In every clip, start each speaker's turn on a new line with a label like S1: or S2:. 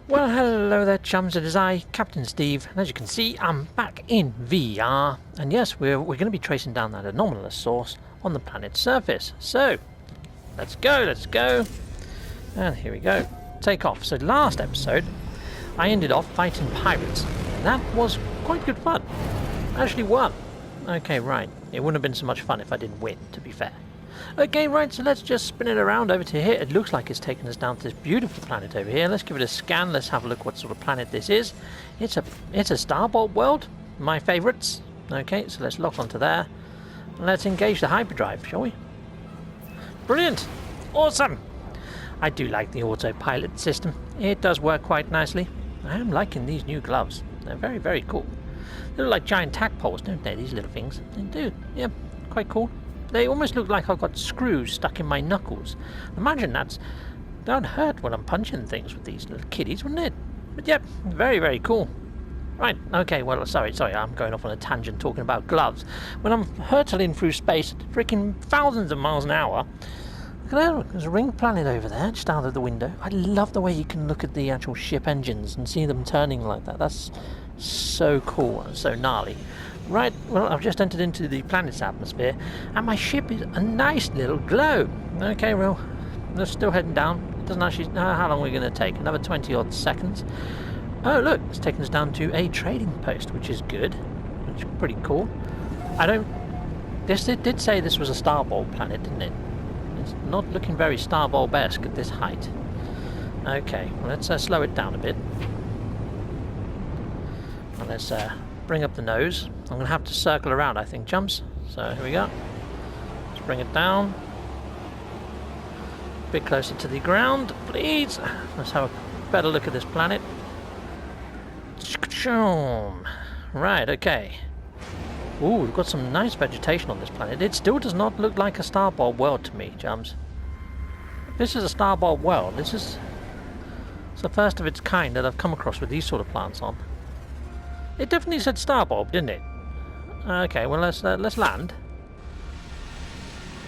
S1: Well, hello there, chums. It is I, Captain Steve, and as you can see, I'm back in VR. And yes, we're going to be tracing down that anomalous source on the planet's surface. So, let's go. And here we go. Take off. So, last episode, I ended off fighting pirates, and that was quite good fun. I actually won. Okay, right. It wouldn't have been so much fun if I didn't win, to be fair. Okay, right, so let's just spin it around over to here. It looks like it's taken us down to this beautiful planet over here. Let's give it a scan. Let's have a look what sort of planet this is. It's a Starbolt world, my favourites. Okay, so let's lock onto there. Let's engage the hyperdrive, shall we? Brilliant! Awesome! I do like the autopilot system. It does work quite nicely. I am liking these new gloves. They're very, very cool. They look like giant tadpoles, don't they, these little things? They do, yeah, quite cool. They almost look like I've got screws stuck in my knuckles. Imagine that would hurt when I'm punching things with these little kiddies, wouldn't it? But yep, very, very cool. Right, okay, well, sorry, I'm going off on a tangent talking about gloves. When I'm hurtling through space at freaking thousands of miles an hour, look at that, there's a ring planet over there, just out of the window. I love the way you can look at the actual ship engines and see them turning like that. That's so cool and so gnarly. Right, well, I've just entered into the planet's atmosphere, and my ship is a nice little globe. Okay, well, we're still heading down. It doesn't actually know how long we're going to take. Another 20 odd seconds. Oh, look, it's taken us down to a trading post, which is good. Which is pretty cool. It did say this was a Starbolt planet, didn't it? It's not looking very Starbolt-esque at this height. Okay, well, let's slow it down a bit. Well, let's bring up the nose. I'm going to have to circle around, I think, chums. So here we go. Let's bring it down. A bit closer to the ground, please. Let's have a better look at this planet. Right, okay. Ooh, we've got some nice vegetation on this planet. It still does not look like a Starbolt world to me, chums. This is a Starbolt world. It's the first of its kind that I've come across with these sort of plants on. It definitely said Starbolt, didn't it? Okay, well, let's land.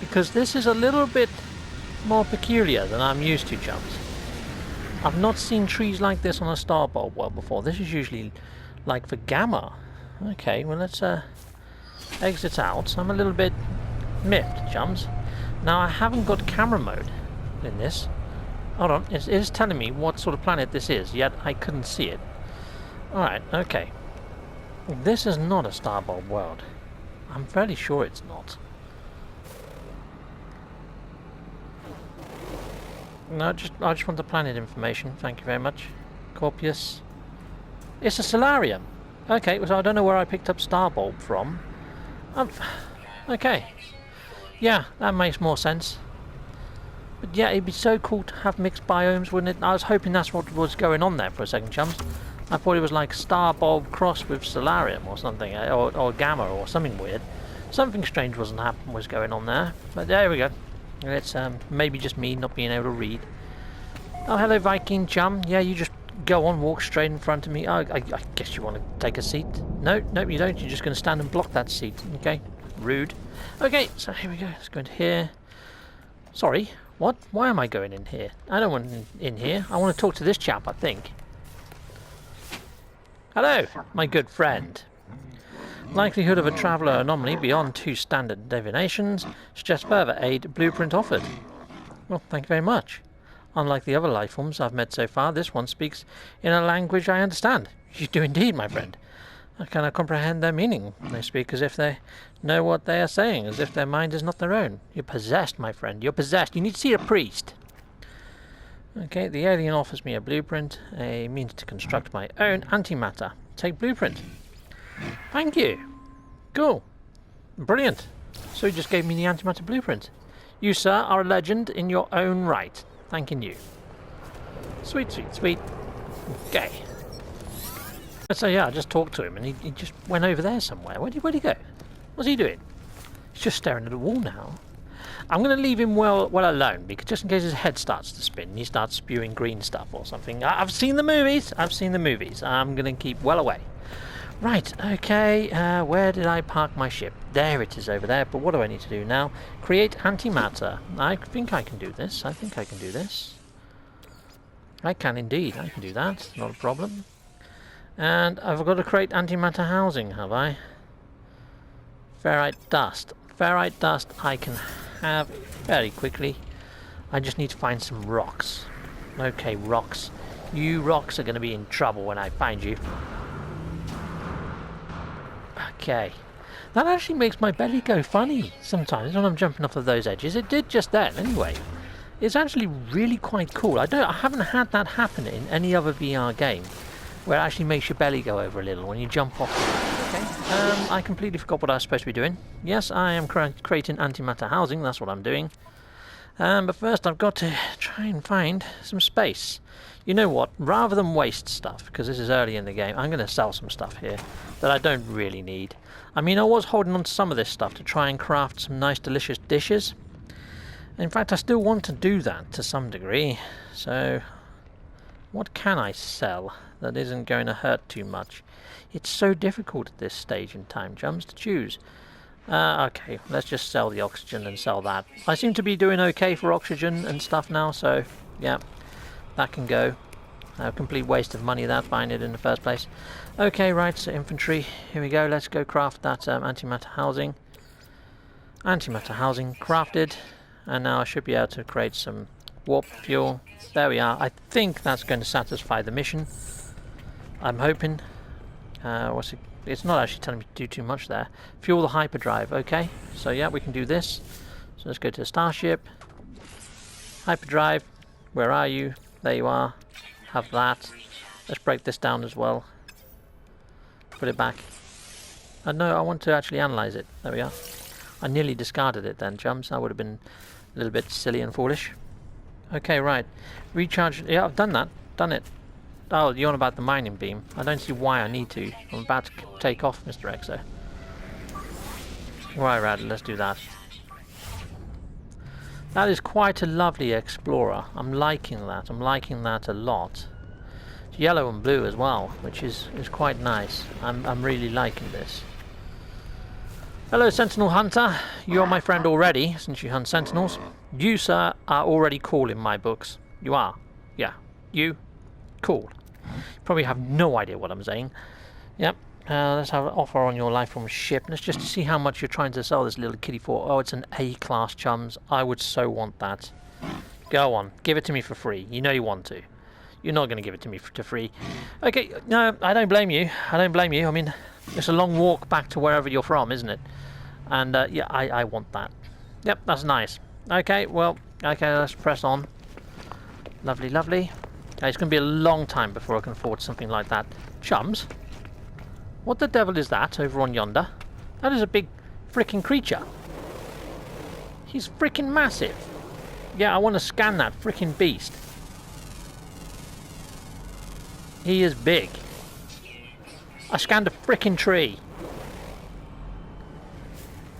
S1: Because this is a little bit more peculiar than I'm used to, chums. I've not seen trees like this on a Starbolt world before. This is usually like for Gamma. Okay, well, let's exit out. I'm a little bit miffed, chums. Now, I haven't got camera mode in this. Hold on, it is telling me what sort of planet this is, yet I couldn't see it. Alright, okay. This is not a Starbolt world. I'm fairly sure it's not. No, I just want the planet information. Thank you very much. Corpus. It's a solarium. Okay, so I don't know where I picked up Starbolt from. Okay. Yeah, that makes more sense. But yeah, it'd be so cool to have mixed biomes, wouldn't it? I was hoping that's what was going on there for a second, chums. I thought it was like Starbolt crossed with Solarium or something, or Gamma or something weird. Something strange was going on there. But there we go. It's maybe just me not being able to read. Oh, hello, Viking chum. Yeah, you just go on, walk straight in front of me. Oh, I guess you want to take a seat. No, you don't. You're just going to stand and block that seat. Okay, rude. Okay, so here we go. Let's go into here. Sorry, what? Why am I going in here? I don't want in here. I want to talk to this chap, I think. Hello, my good friend. Likelihood of a traveller anomaly beyond 2 standard divinations suggests further aid blueprint offered. Well, thank you very much. Unlike the other life forms I've met so far, this one speaks in a language I understand. You do indeed, my friend. I cannot comprehend their meaning. They speak as if they know what they are saying, as if their mind is not their own. You're possessed, my friend. You're possessed. You need to see a priest. Okay, the alien offers me a blueprint, a means to construct my own antimatter. Take blueprint. Thank you. Cool. Brilliant. So you just gave me the antimatter blueprint. You, sir, are a legend in your own right. Thanking you. Sweet, sweet, sweet. Okay. So yeah, I just talked to him and he just went over there somewhere. Where'd he go? What's he doing? He's just staring at the wall now. I'm going to leave him well alone, because just in case his head starts to spin, he starts spewing green stuff or something. I've seen the movies. I'm going to keep well away. Right, okay, where did I park my ship? There it is over there, but what do I need to do now? Create antimatter. I think I can do this. I can indeed. I can do that. Not a problem. And I've got to create antimatter housing, have I? Ferrite dust. Ferrite dust I can have very quickly. I just need to find some rocks. Okay, rocks. You rocks are going to be in trouble when I find you. Okay. That actually makes my belly go funny sometimes when I'm jumping off of those edges. It did just then, anyway. It's actually really quite cool. I haven't had that happen in any other VR game, where it actually makes your belly go over a little when you jump off. Okay. I completely forgot what I was supposed to be doing. Yes, I am creating antimatter housing. That's what I'm doing. But first, I've got to try and find some space. You know what? Rather than waste stuff, because this is early in the game, I'm going to sell some stuff here that I don't really need. I mean, I was holding on to some of this stuff to try and craft some nice, delicious dishes. In fact, I still want to do that to some degree. So, what can I sell that isn't going to hurt too much? It's so difficult at this stage in time, Chums, to choose. Okay, let's just sell the oxygen and sell that. I seem to be doing okay for oxygen and stuff now, so yeah, that can go. A complete waste of money that, buying it in the first place. Okay, right, so infantry, here we go. Let's go craft that antimatter housing. Antimatter housing crafted. And now I should be able to create some warp fuel. There we are. I think that's going to satisfy the mission. I'm hoping. What's it? It's not actually telling me to do too much there. Fuel the hyperdrive. Okay. So yeah, we can do this. So let's go to the starship. Hyperdrive. Where are you? There you are. Have that. Let's break this down as well. Put it back. No, I want to actually analyze it. There we are. I nearly discarded it then, Chums. That would have been a little bit silly and foolish. Okay, right. Recharge. Yeah, I've done that. Done it. Oh, you're on about the mining beam. I don't see why I need to. I'm about to take off, Mr. Exo. Right, Rad, let's do that. That is quite a lovely Explorer. I'm liking that. I'm liking that a lot. It's yellow and blue as well, which is quite nice. I'm really liking this. Hello, Sentinel Hunter. You're my friend already, since you hunt Sentinels. You, sir, are already cool in my books. You are. Yeah. You. Cool. You probably have no idea what I'm saying. Yep. Let's have an offer on your life from ship. Let's just see how much you're trying to sell this little kitty for. Oh, it's an A-class, Chums. I would so want that. Go on. Give it to me for free. You know you want to. You're not going to give it to me for free. Okay. No, I don't blame you. I don't blame you. I mean, it's a long walk back to wherever you're from, isn't it? And yeah, I want that. Yep, that's nice. Okay, well, okay, let's press on. Lovely, lovely. It's going to be a long time before I can afford something like that. Chums? What the devil is that over on yonder? That is a big frickin' creature. He's frickin' massive. Yeah, I want to scan that frickin' beast. He is big. I scanned a frickin' tree.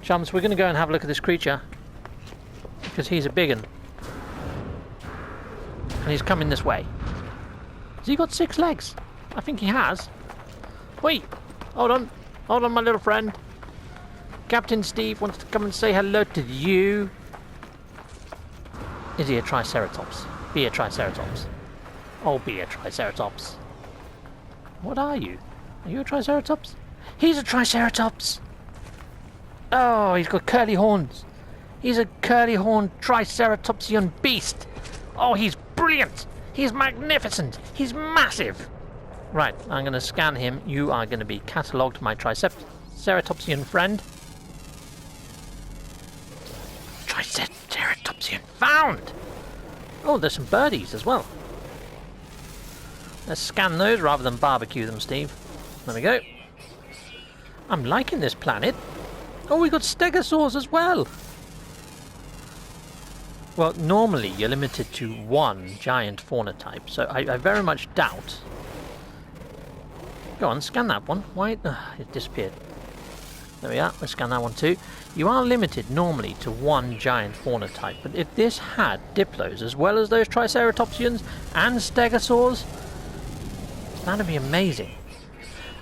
S1: Chums, we're going to go and have a look at this creature. Because he's a big one. And he's coming this way. Has he got 6 legs? I think he has. Wait, hold on. Hold on, my little friend. Captain Steve wants to come and say hello to you. Is he a Triceratops? Be a Triceratops. Oh, be a Triceratops. What are you? Are you a Triceratops? He's a Triceratops! Oh, he's got curly horns. He's a curly-horned Triceratopsian beast. Oh, he's brilliant. He's magnificent. He's massive. Right, I'm going to scan him. You are going to be catalogued, my Triceratopsian friend. Triceratopsian found! Oh, there's some birdies as well. Let's scan those rather than barbecue them, Steve. There we go. I'm liking this planet. Oh, we got stegosaurs as well. Well, normally you're limited to 1 giant fauna type, so I very much doubt. Go on, scan that one. Why? It disappeared. There we are. Let's scan that one too. You are limited normally to 1 giant fauna type, but if this had Diplos as well as those Triceratopsians and stegosaurs, that'd be amazing.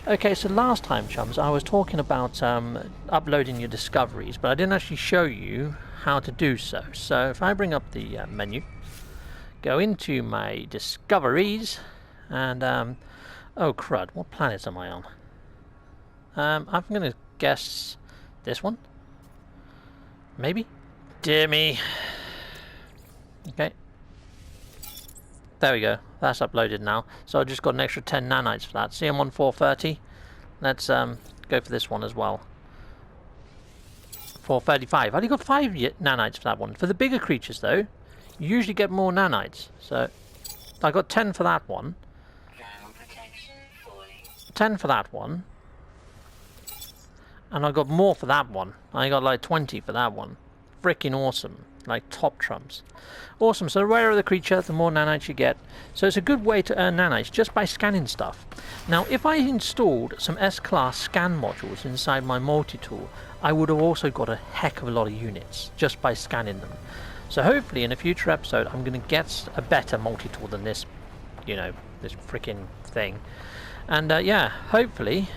S1: Okay, so last time, Chums, I was talking about uploading your discoveries, but I didn't actually show you how to do so. So if I bring up the menu, go into my discoveries, and oh crud, what planets am I on? I'm gonna guess this one. Maybe? Dear me. Okay. There we go. That's uploaded now. So I just got an extra 10 nanites for that. See, I'm on 430. Let's go for this one as well. 435. I only got 5 nanites for that one. For the bigger creatures, though, you usually get more nanites. So I got 10 for that one. 10 for that one. And I got more for that one. I got like 20 for that one. Freaking awesome. Like top trumps. Awesome. So the rarer the creature, the more nanites you get. So it's a good way to earn nanites just by scanning stuff. Now, if I installed some S-Class scan modules inside my multi-tool, I would have also got a heck of a lot of units just by scanning them. So hopefully in a future episode, I'm going to get a better multi-tool than this, you know, this freaking thing. And yeah, hopefully,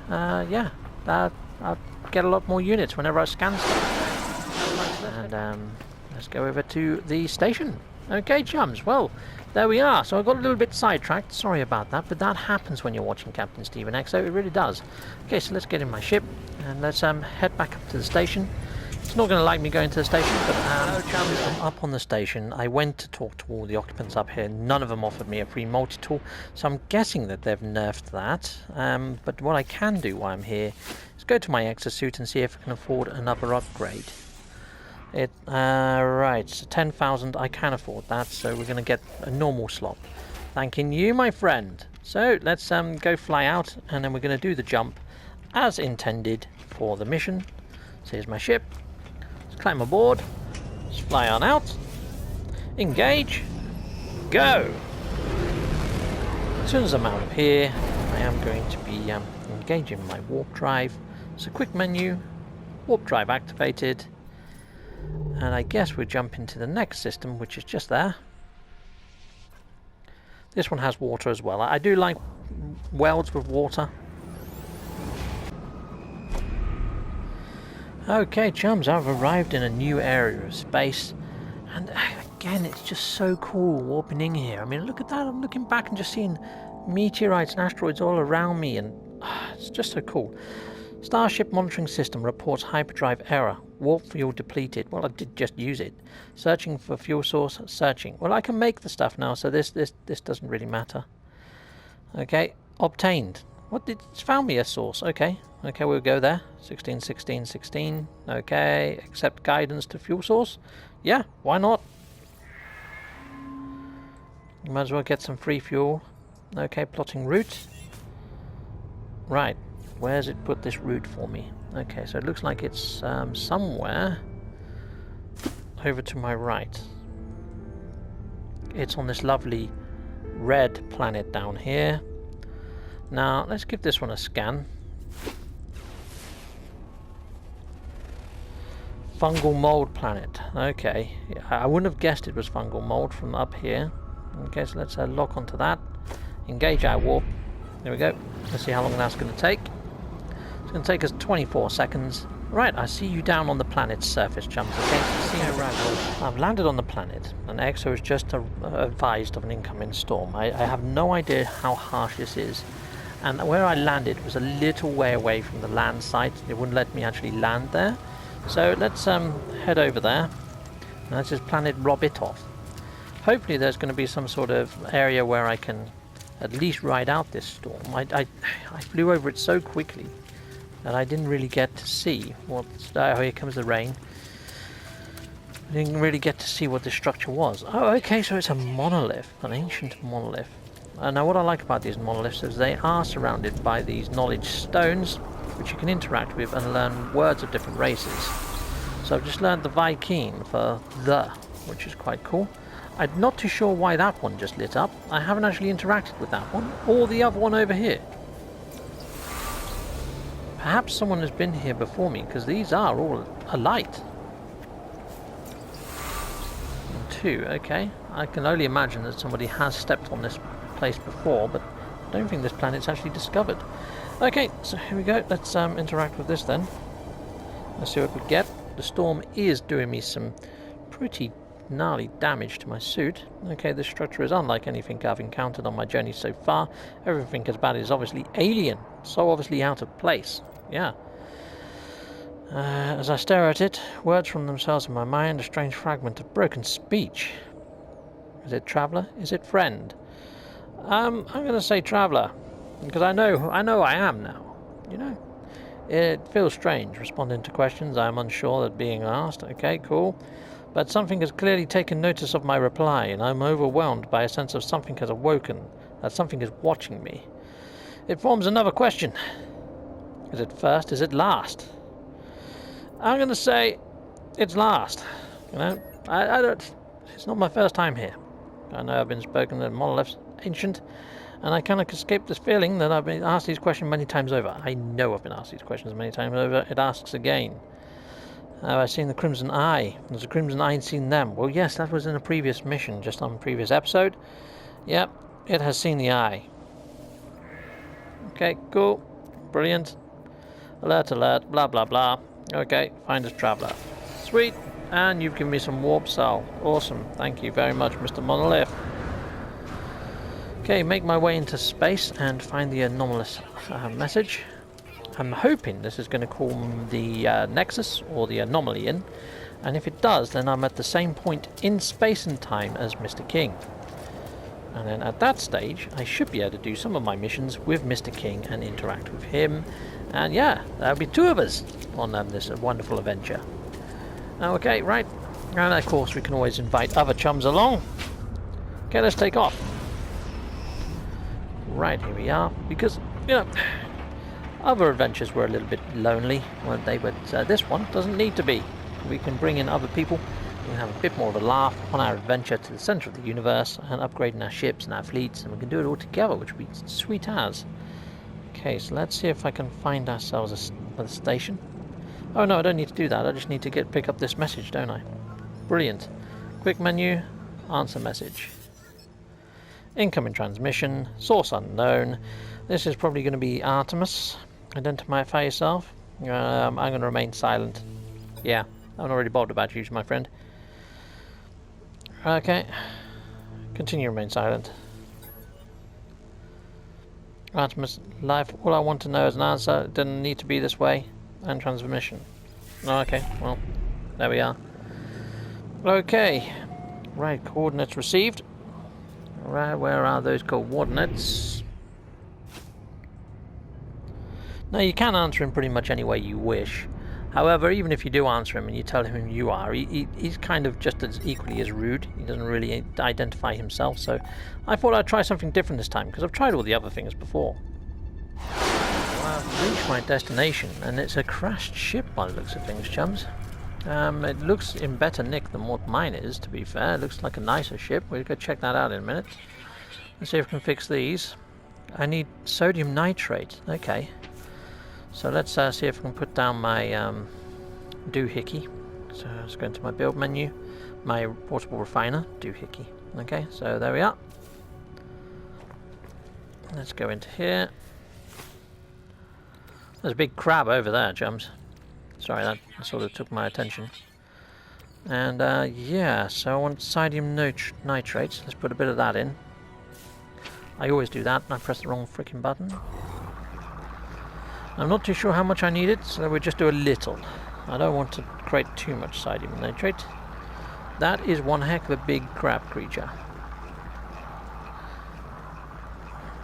S1: yeah, I'll get a lot more units whenever I scan stuff. And let's go over to the station. Okay, chums, well, there we are. So I got a little bit sidetracked, sorry about that, but that happens when you're watching CaptainSteve and EXO, it really does. Okay, so let's get in my ship, and let's head back up to the station. It's not going to like me going to the station, but hello, chums. I'm up on the station. I went to talk to all the occupants up here. None of them offered me a free multi-tool, so I'm guessing that they've nerfed that. But what I can do while I'm here is go to my exosuit and see if I can afford another upgrade. Right, so 10,000, I can afford that, so we're going to get a normal slot. Thanking you, my friend. So let's go fly out, and then we're going to do the jump as intended for the mission. So here's my ship. Let's climb aboard. Let's fly on out. Engage. Go. As soon as I'm out of here, I am going to be engaging my warp drive. It's a quick menu. Warp drive activated. And I guess we jump into the next system, which is just there. This one has water as well. I do like worlds with water. Okay, chums, I've arrived in a new area of space. And again, it's just so cool warping in here. I mean, look at that. I'm looking back and just seeing meteorites and asteroids all around me. And it's just so cool. Starship monitoring system reports hyperdrive error. Warp fuel depleted. Well, I did just use it. Searching for fuel source. Searching. Well, I can make the stuff now, so this doesn't really matter. Okay. Obtained. What did... It's found me a source. Okay. Okay, we'll go there. 16, 16, 16. Okay. Accept guidance to fuel source. Yeah, why not? You might as well get some free fuel. Okay, plotting route. Right. Where's it put this route for me? Okay, so it looks like it's somewhere over to my right. It's on this lovely red planet down here. Now, let's give this one a scan. Fungal mold planet. Okay, I wouldn't have guessed it was fungal mold from up here. Okay, so let's lock onto that. Engage our warp. There we go. Let's see how long that's going to take. It's going to take us 24 seconds. Right, I see you down on the planet's surface, chums. Okay, see you right. Well, I've landed on the planet, and EXO is just advised of an incoming storm. I have no idea how harsh this is, and where I landed was a little way away from the land site. It wouldn't let me actually land there. So let's head over there. And that's this planet Robitov. Hopefully there's going to be some sort of area where I can at least ride out this storm. I flew over it so quickly that I didn't really get to see what... Oh, here comes the rain. I didn't really get to see what the structure was. Oh, okay, so it's a monolith, an ancient monolith. Now what I like about these monoliths is they are surrounded by these knowledge stones, which you can interact with and learn words of different races. So I've just learned the Viking for the, which is quite cool. I'm not too sure why that one just lit up. I haven't actually interacted with that one, or the other one over here. Perhaps someone has been here before me, because these are all alight. And 2, okay. I can only imagine that somebody has stepped on this place before, but I don't think this planet's actually discovered. Okay, so here we go. Let's interact with this then. Let's see what we get. The storm is doing me some pretty gnarly damage to my suit. Okay, this structure is unlike anything I've encountered on my journey so far. Everything about it is obviously alien, so obviously out of place. Yeah. As I stare at it, words from themselves in my mind, a strange fragment of broken speech. Is it traveller? Is it friend? I'm going to say traveller, because I know I am now, you know. It feels strange responding to questions I am unsure that being asked. Okay, cool. But something has clearly taken notice of my reply, and I'm overwhelmed by a sense of something has awoken, that something is watching me. It forms another question. Is it first? Is it last? I'm going to say it's last. You know, I don't. It's not my first time here. I know I've been spoken to monoliths ancient, and I cannot escape this feeling that I've been asked these questions many times over. I know I've been asked these questions many times over. It asks again. Have I seen the Crimson Eye? Has the Crimson Eye seen them? Well, yes, that was in a previous mission, just on a previous episode. Yep, it has seen the Eye. Okay, cool. Brilliant. Alert, alert, blah, blah, blah. Okay, find us traveller. Sweet. And you've given me some warp cell. Awesome. Thank you very much, Mr. Monolith. Okay, make my way into space and find the anomalous message. I'm hoping this is going to call the NEXUS or the anomaly in, and if it does, then I'm at the same point in space and time as Mr. King. And then at that stage, I should be able to do some of my missions with Mr. King and interact with him. And yeah, there'll be two of us on this wonderful adventure. Okay, right. And of course, we can always invite other chums along. Okay, let's take off. Right, here we are. Because, you know, other adventures were a little bit lonely, weren't they? But this one doesn't need to be. We can bring in other people. We can have a bit more of a laugh on our adventure to the centre of the universe and upgrading our ships and our fleets, and we can do it all together, which would be sweet as. Okay, so let's see if I can find ourselves a station. Oh no, I don't need to do that. I just need to pick up this message, don't I? Brilliant. Quick menu, answer message. Incoming transmission, source unknown. This is probably going to be Artemis. Identify yourself. I'm going to remain silent. Yeah, I'm not really bothered about you, my friend. Okay. Continue to remain silent. Artemis life. All I want to know is an answer. It didn't need to be this way. And transmission. Oh, okay, well, there we are. Okay. Right, coordinates received. Right, where are those coordinates? Now, you can answer him pretty much any way you wish. However, even if you do answer him and you tell him who you are, he's kind of just as equally as rude. He doesn't really identify himself, so I thought I'd try something different this time, because I've tried all the other things before. Well, I've reached my destination, and it's a crashed ship by the looks of things, chums. It looks in better nick than what mine is, to be fair. It looks like a nicer ship. We'll go check that out in a minute. Let's see if we can fix these. I need sodium nitrate. Okay. So let's see if we can put down my doohickey. So let's go into my build menu. My portable refiner, doohickey. Okay, so there we are. Let's go into here. There's a big crab over there, chums. Sorry, that sort of took my attention. And yeah, so I want sodium nitrates. Let's put a bit of that in. I always do that, and I press the wrong freaking button. I'm not too sure how much I need it, so we'll just do a little. I don't want to create too much sodium nitrate. That is one heck of a big crab creature.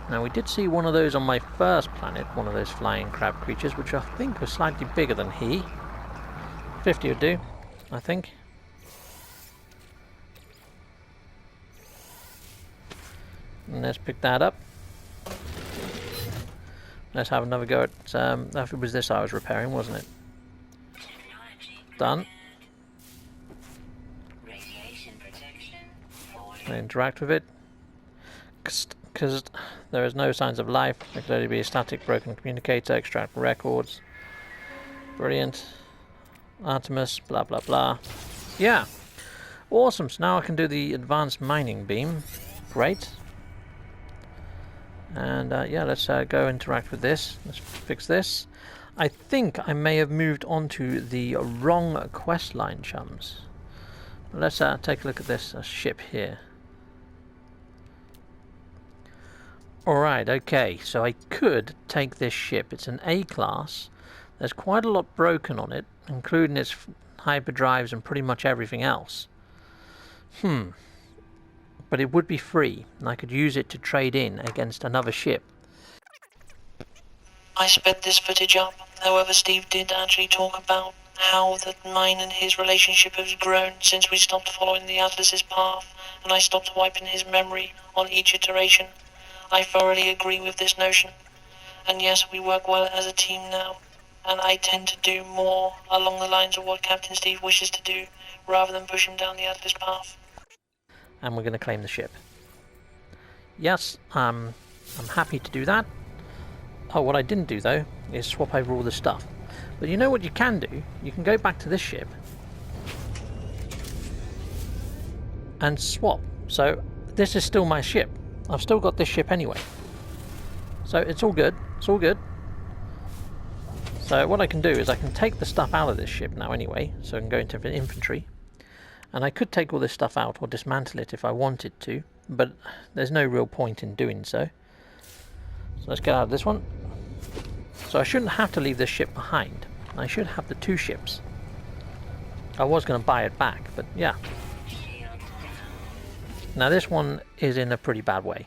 S1: Now, we did see one of those on my first planet, one of those flying crab creatures, which I think was slightly bigger than he. 50 would do, I think. And let's pick that up. Let's have another go at... it was this I was repairing, wasn't it? Done. Interact with it. Because there is no signs of life. There could only be a static broken communicator. Extract records. Brilliant. Artemis, blah blah blah. Yeah. Awesome. So now I can do the advanced mining beam. Great. And yeah, let's go interact with this. Let's fix this. I think I may have moved on to the wrong quest line, chums. Let's take a look at this ship here. Alright, okay, so I could take this ship. It's an A class. There's quite a lot broken on it, including its hyperdrives and pretty much everything else. But it would be free, and I could use it to trade in against another ship.
S2: I sped this footage up. However, Steve did actually talk about how that mine and his relationship has grown since we stopped following the Atlas's path, and I stopped wiping his memory on each iteration. I thoroughly agree with this notion. And yes, we work well as a team now, and I tend to do more along the lines of what Captain Steve wishes to do, rather than push him down the Atlas path.
S1: And we're going to claim the ship. Yes, I'm happy to do that. Oh, what I didn't do though is swap over all the stuff. But you know what you can do? You can go back to this ship and swap. So this is still my ship. I've still got this ship anyway. So it's all good. It's all good. So what I can do is I can take the stuff out of this ship now anyway. So I can go into the infantry. And I could take all this stuff out or dismantle it if I wanted to. But there's no real point in doing so. So let's get out of this one. So I shouldn't have to leave this ship behind. I should have the two ships. I was going to buy it back, but yeah. Now this one is in a pretty bad way.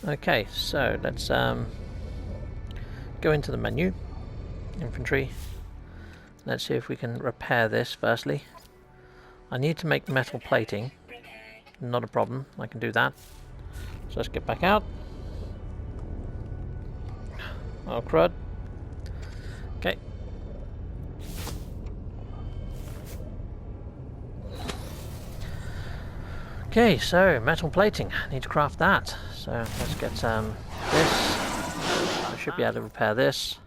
S1: Okay, so let's go into the menu. Infantry. Let's see if we can repair this firstly. I need to make metal plating. Not a problem, I can do that. So let's get back out. Oh crud. Okay. Okay, so metal plating. I need to craft that. So let's get this. I should be able to repair this.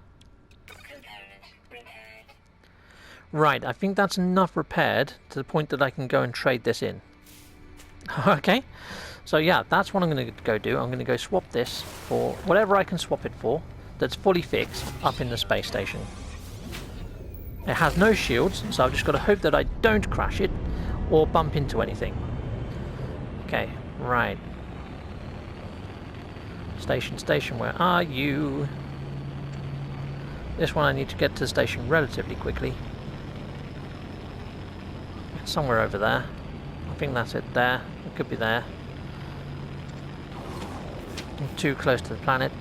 S1: Right, I think that's enough repaired to the point that I can go and trade this in. Okay. So yeah, that's what I'm going to go do. I'm going to go swap this for whatever I can swap it for that's fully fixed up in the space station. It has no shields, so I've just got to hope that I don't crash it or bump into anything. Okay, right. Station, where are you? This one I need to get to the station relatively quickly. It's somewhere over there. I think that's it there. It could be there. I'm too close to the planet.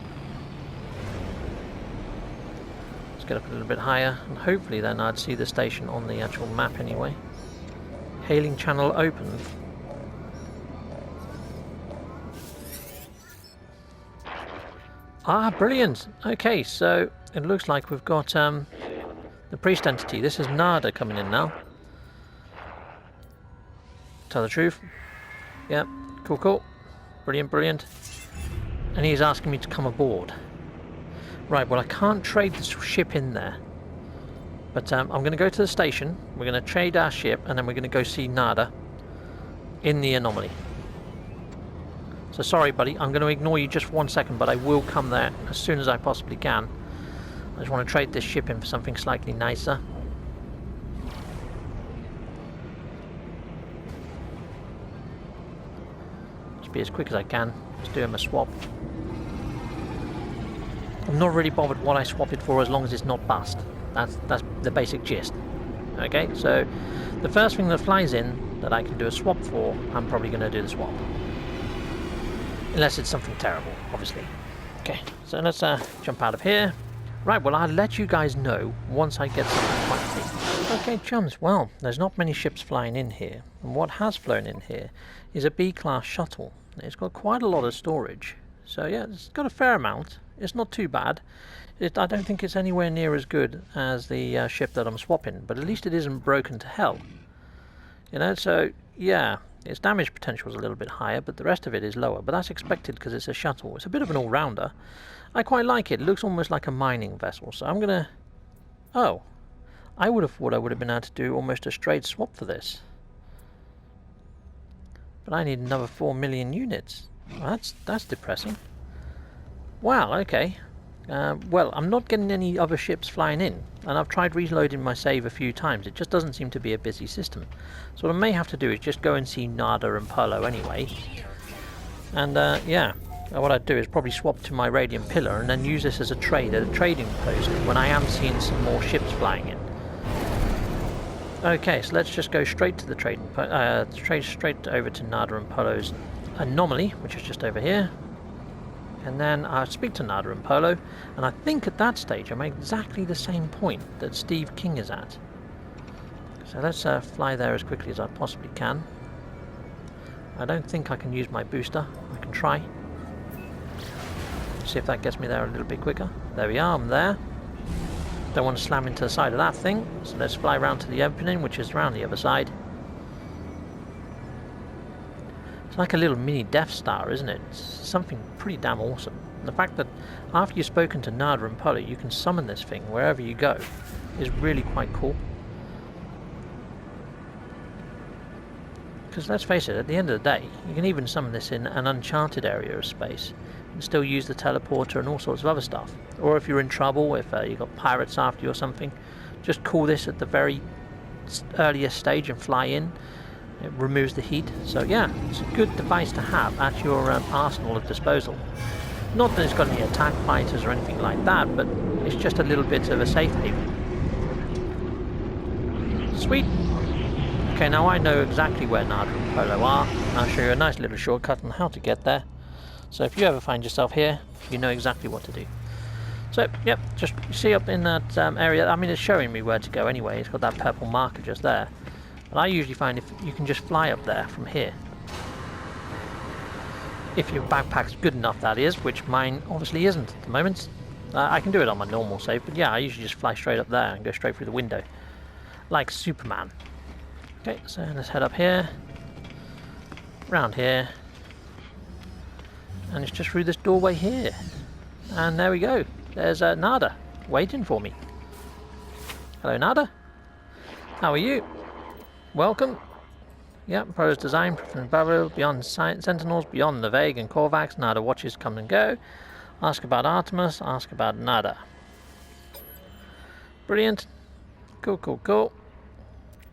S1: Let's get up a little bit higher, and hopefully then I'd see the station on the actual map anyway. Hailing channel open. Ah, brilliant! Okay, so it looks like we've got the priest entity. This is Nada coming in now. Tell the truth. Yep, cool. Brilliant. And he's asking me to come aboard. Right, well I can't trade the ship in there. But I'm going to go to the station, we're going to trade our ship, and then we're going to go see Nada in the anomaly. So sorry buddy, I'm going to ignore you just 1 second, but I will come there as soon as I possibly can. I just want to trade this ship in for something slightly nicer. Just be as quick as I can, just do him a swap. I'm not really bothered what I swap it for as long as it's not bust. That's the basic gist. Okay, so the first thing that flies in that I can do a swap for, I'm probably going to do the swap. Unless it's something terrible, obviously. Okay, so let's jump out of here. Right, well I'll let you guys know once I get something quite. Okay, chums, well, there's not many ships flying in here. And what has flown in here is a B-class shuttle. It's got quite a lot of storage. So yeah, it's got a fair amount. It's not too bad. I don't think it's anywhere near as good as the ship that I'm swapping, but at least it isn't broken to hell. You know, so yeah, its damage potential is a little bit higher, but the rest of it is lower. But that's expected because it's a shuttle. It's a bit of an all-rounder. I quite like it. It looks almost like a mining vessel. So I'm going to... Oh, I would have thought I would have been able to do almost a straight swap for this. But I need another 4 million units. Well, that's depressing. Wow, okay. Well, I'm not getting any other ships flying in, and I've tried reloading my save a few times. It just doesn't seem to be a busy system. So what I may have to do is just go and see Nada and Polo anyway. And yeah, what I'd do is probably swap to my Radiant Pillar and then use this as a trade at a trading post when I am seeing some more ships flying in. Okay, so let's just go straight to the trading straight over to Nada and Polo's anomaly, which is just over here. And then I'll speak to Nada and Polo, and I think at that stage I'm at exactly the same point that Steve King is at. So let's fly there as quickly as I possibly can. I don't think I can use my booster. I can try. See if that gets me there a little bit quicker. There we are, I'm there. Don't want to slam into the side of that thing, so let's fly around to the opening, which is around the other side. It's like a little mini Death Star, isn't it? It's something pretty damn awesome. And the fact that after you've spoken to Nada and Polo, you can summon this thing wherever you go is really quite cool. Because let's face it, at the end of the day, you can even summon this in an uncharted area of space and still use the teleporter and all sorts of other stuff. Or if you're in trouble, if you've got pirates after you or something, just call this at the very earliest stage and fly in. It removes the heat. So yeah, it's a good device to have at your arsenal of disposal. Not that it's got any attack fighters or anything like that, but it's just a little bit of a safe haven. Sweet. Okay, now I know exactly where Nada and Polo are, and I'll show you a nice little shortcut on how to get there. So if you ever find yourself here, you know exactly what to do. So, yep, just you see up in that area, I mean it's showing me where to go anyway, it's got that purple marker just there. But I usually find if you can just fly up there from here. If your backpack's good enough, that is, which mine obviously isn't at the moment. I can do it on my normal save, but yeah, I usually just fly straight up there and go straight through the window. Like Superman. Okay, so let's head up here. Round here. And it's just through this doorway here. And there we go. There's Nada waiting for me. Hello, Nada. How are you? Welcome. Yep, Polo's design from Babel, beyond Sentinels, beyond the Vague and Korvax. Nada watches come and go. Ask about Artemis, ask about Nada. Brilliant. Cool, cool, cool.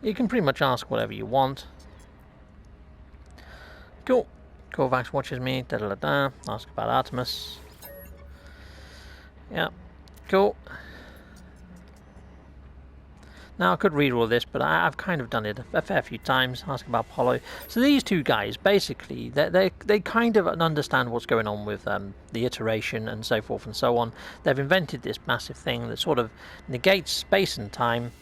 S1: You can pretty much ask whatever you want. Cool. Korvax watches me, da da da da. Ask about Artemis. Yeah, cool. Now I could read all this, but I've kind of done it a fair few times. Ask about Polo. So these two guys, basically, they kind of understand what's going on with the iteration and so forth and so on. They've invented this massive thing that sort of negates space and time,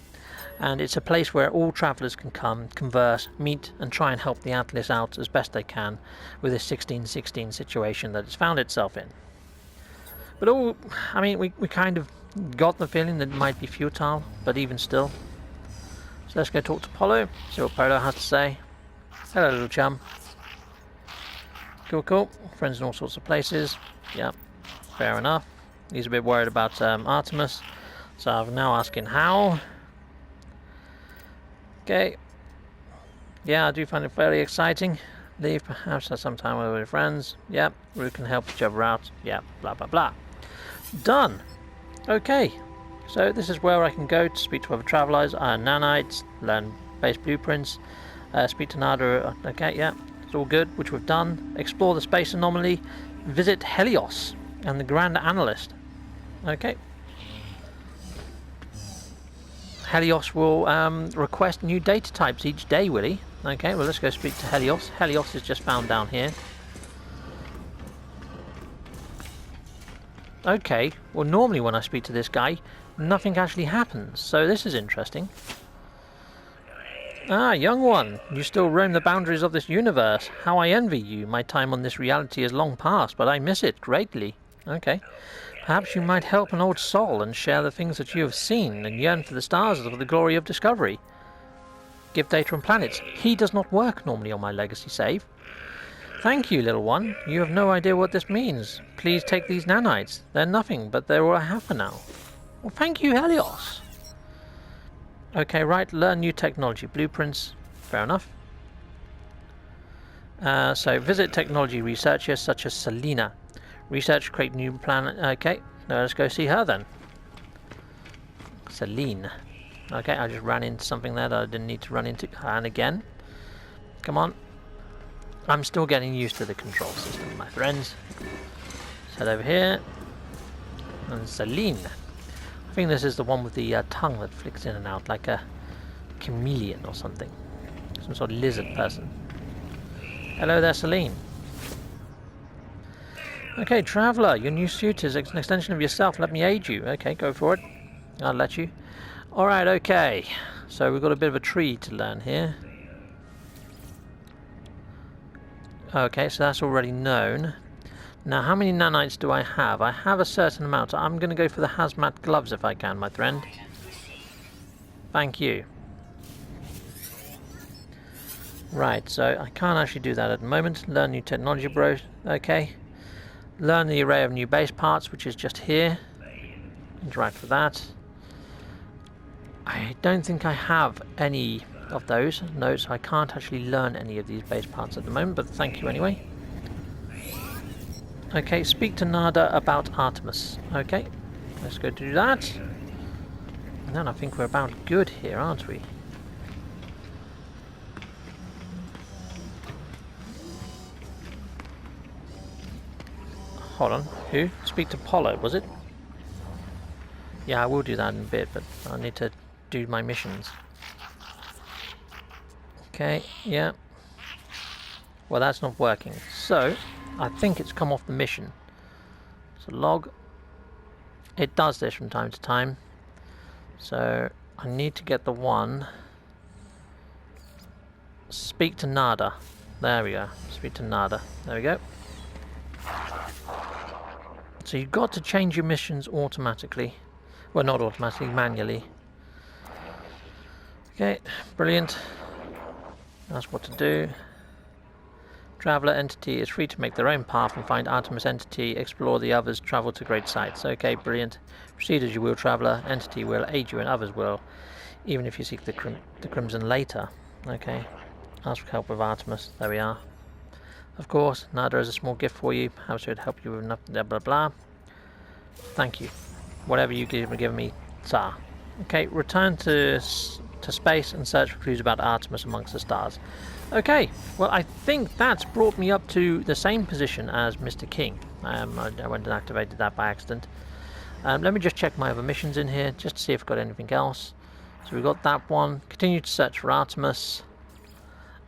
S1: and it's a place where all travellers can come, converse, meet, and try and help the Atlas out as best they can with this 1616 situation that it's found itself in. But all, I mean, we kind of got the feeling that it might be futile, but even still. So let's go talk to Polo, see what Polo has to say. Hello, little chum. Cool, cool. Friends in all sorts of places. Yeah, fair enough. He's a bit worried about Artemis, so I'm now asking how. Okay. Yeah, I do find it fairly exciting. Leave perhaps at some time with your friends. Yep, we can help each other out. Yep, blah blah blah. Done. Okay, so this is where I can go to speak to other travellers, nanites, learn base blueprints, speak to Nada. Okay, yeah, it's all good, which we've done. Explore the space anomaly, visit Helios and the Grand Analyst. Okay. Helios will request new data types each day, will he? Okay, well let's go speak to Helios. Helios is just found down here. Okay, well normally when I speak to this guy, nothing actually happens, so this is interesting. Ah, young one, you still roam the boundaries of this universe. How I envy you. My time on this reality is long past, but I miss it greatly. Okay. Perhaps you might help an old soul and share the things that you have seen and yearn for the stars of the glory of discovery. Give data on planets. He does not work normally on my legacy save. Thank you, little one. You have no idea what this means. Please take these nanites. They're nothing, but they're all I have for now. Well, thank you, Helios. Okay, right. Learn new technology blueprints. Fair enough. So visit technology researchers such as Selena. Research, create new planet. Okay, let's go see her then. Celine. Okay, I just ran into something there that I didn't need to run into. And again. Come on. I'm still getting used to the control system, my friends. Let's head over here. And Celine. I think this is the one with the tongue that flicks in and out like a chameleon or something. Some sort of lizard person. Hello there, Celine. Okay, Traveller, your new suit is an extension of yourself. Let me aid you. Okay, go for it. I'll let you. Alright, okay. So we've got a bit of a tree to learn here. Okay, so that's already known. Now, how many nanites do I have? I have a certain amount. I'm going to go for the hazmat gloves if I can, my friend. Thank you. Right, so I can't actually do that at the moment. Learn new technology, bro. Okay. Learn the array of new base parts, which is just here. Interact with that. I don't think I have any of those. No, so I can't actually learn any of these base parts at the moment, but thank you anyway. Okay, speak to Nada about Artemis. Okay, let's go do that. And then I think we're about good here, aren't we? Hold on, who? Speak to Polo, was it? Yeah, I will do that in a bit, but I need to do my missions. Okay, yeah. Well, that's not working. So, I think it's come off the mission. So, log. It does this from time to time. So, I need to get the one. Speak to Nada. There we go. Speak to Nada. There we go. So you've got to change your missions automatically. Well, not automatically, manually. Okay, brilliant. That's what to do. Traveller entity is free to make their own path and find Artemis entity. Explore the others. Travel to great sites. Okay, brilliant. Proceed as you will, Traveller. Entity will aid you and others will. Even if you seek the Crimson later. Okay. Ask for help with Artemis. There we are. Of course, Nada has a small gift for you. How should it help you with nothing? Blah blah blah. Thank you. Whatever you give me, Tsar. Okay, return to space and search for clues about Artemis amongst the stars. Okay, well I think that's brought me up to the same position as Mr. King. I went and activated that by accident. Let me just check my other missions in here, just to see if I've got anything else. So we've got that one. Continue to search for Artemis.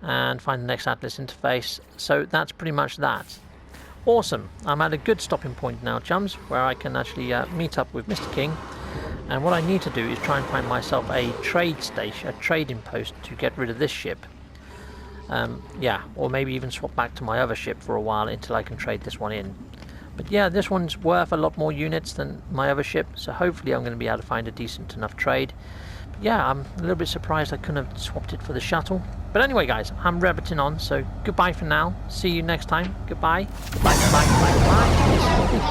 S1: And find the next Atlas interface. So that's pretty much that. Awesome. I'm at a good stopping point now, chums, where I can actually meet up with Mr. King. And what I need to do is try and find myself a trade station, a trading post to get rid of this ship. Yeah, or maybe even swap back to my other ship for a while until I can trade this one in. But yeah, this one's worth a lot more units than my other ship, so hopefully I'm going to be able to find a decent enough trade. But yeah, I'm a little bit surprised I couldn't have swapped it for the shuttle. But anyway, guys, I'm rabbiting on, so goodbye for now. See you next time. Goodbye. Goodbye, goodbye, goodbye, goodbye.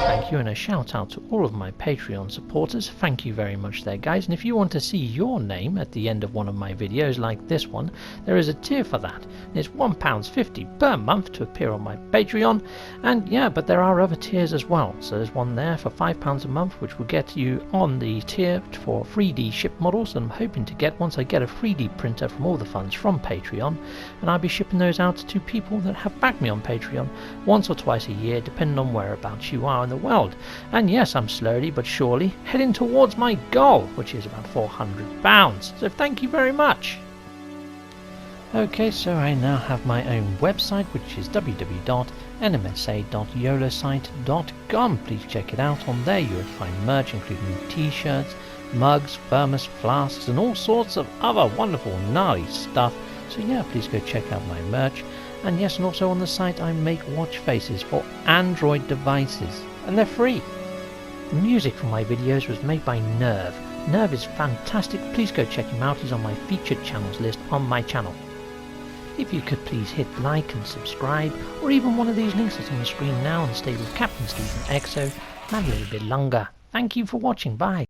S1: Thank you, and a shout out to all of my Patreon supporters. Thank you very much there, guys. And if you want to see your name at the end of one of my videos like this one, there is a tier for that. It's £1.50 per month to appear on my Patreon. And yeah, but there are other tiers as well. So there's one there for £5 a month, which will get you on the tier for 3D ship models. And I'm hoping to get, once I get a 3D printer from all the funds from Patreon, and I'll be shipping those out to people that have backed me on Patreon once or twice a year, depending on whereabouts you are in the world. And yes, I'm slowly but surely heading towards my goal, which is about £400. So thank you very much. Okay, so I now have my own website, which is www.nmsa.yolosite.com. Please check it out. On there you will find merch including t-shirts, mugs, thermos, flasks, and all sorts of other wonderful gnarly stuff. So yeah, please go check out my merch. And yes, and also on the site I make watch faces for Android devices, and they're free. The music for my videos was made by Nerve. Nerve is fantastic. Please go check him out. He's on my featured channels list on my channel. If you could please hit like and subscribe, or even one of these links that's on the screen now, and stay with Captain Steve and EXO a little bit longer. Thank you for watching. Bye.